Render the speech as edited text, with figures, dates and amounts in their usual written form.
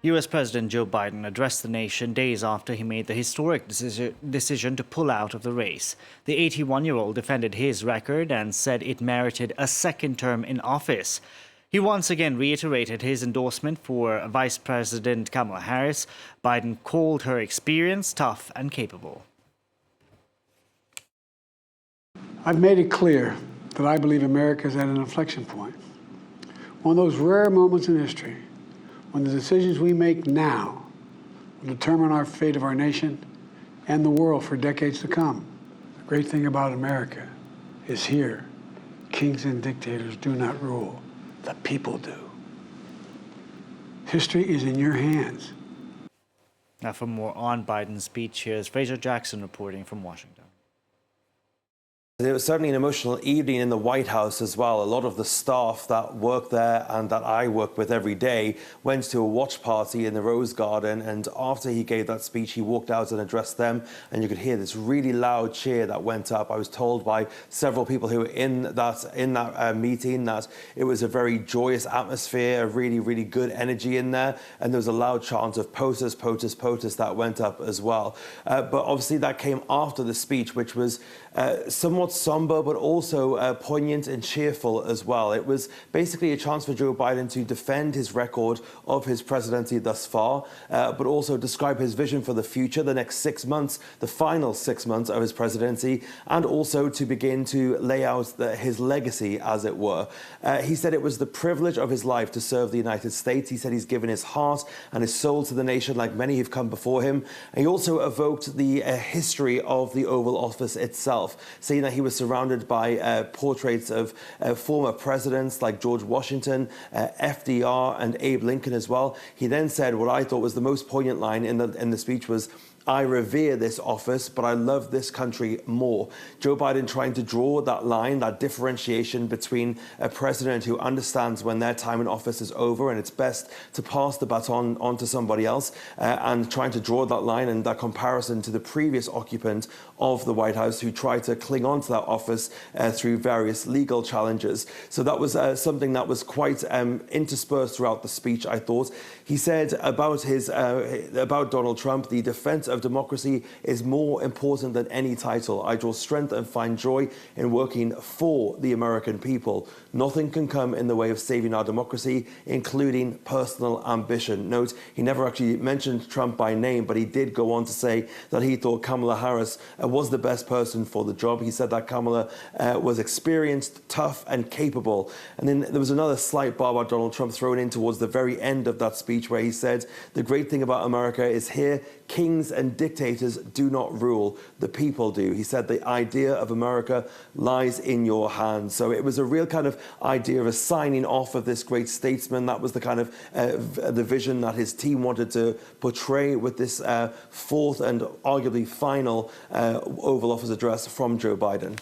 U.S. President Joe Biden addressed the nation days after he made the historic decision to pull out of the race. The 81-year-old defended his record and said it merited a second term in office. He once again reiterated his endorsement for Vice President Kamala Harris. Biden called her experienced, tough, and capable. I've made it clear that I believe America is at an inflection point. One of those rare moments in history when the decisions we make now will determine our fate of our nation and the world for decades to come. The great thing about America is here, kings and dictators do not rule, the people do. History is in your hands. Now, for more on Biden's speech, here's Fraser Jackson reporting from Washington. It was certainly an emotional evening in the White House as well. A lot of the staff that work there and that I work with every day went to a watch party in the Rose Garden, and after he gave that speech, he walked out and addressed them, and you could hear this really loud cheer that went up. I was told by several people who were in that meeting that it was a very joyous atmosphere, a really good energy in there, and there was a loud chant of POTUS, POTUS, POTUS that went up as well. But obviously that came after the speech, which was somewhat somber, but also poignant and cheerful as well. It was basically a chance for Joe Biden to defend his record of his presidency thus far, but also describe his vision for the future, the next 6 months, the final 6 months of his presidency, and also to begin to lay out his legacy, as it were. He said it was the privilege of his life to serve the United States. He said he's given his heart and his soul to the nation like many who've come before him. And he also evoked the history of the Oval Office itself, saying that he was surrounded by portraits of former presidents like George Washington, FDR, and Abe Lincoln as well. He then said what I thought was the most poignant line in the speech was, "I revere this office, but I love this country more." Joe Biden trying to draw that line, that differentiation between a president who understands when their time in office is over and it's best to pass the baton on to somebody else, and trying to draw that line and that comparison to the previous occupant of the White House who tried to cling on to that office through various legal challenges. So that was something that was quite interspersed throughout the speech, I thought. He said about Donald Trump, the defense of democracy is more important than any title. I draw strength and find joy in working for the American people. Nothing can come in the way of saving our democracy, including personal ambition. Note, he never actually mentioned Trump by name, but he did go on to say that he thought Kamala Harris was the best person for the job. He said that Kamala was experienced, tough, and capable. And then there was another slight bar about Donald Trump thrown in towards the very end of that speech where he said, "The great thing about America is here, kings and dictators do not rule, the people do." He said the idea of America lies in your hands. So it was a real kind of idea of a signing off of this great statesman. That was the kind of the vision that his team wanted to portray with this fourth and arguably final Oval Office address from Joe Biden.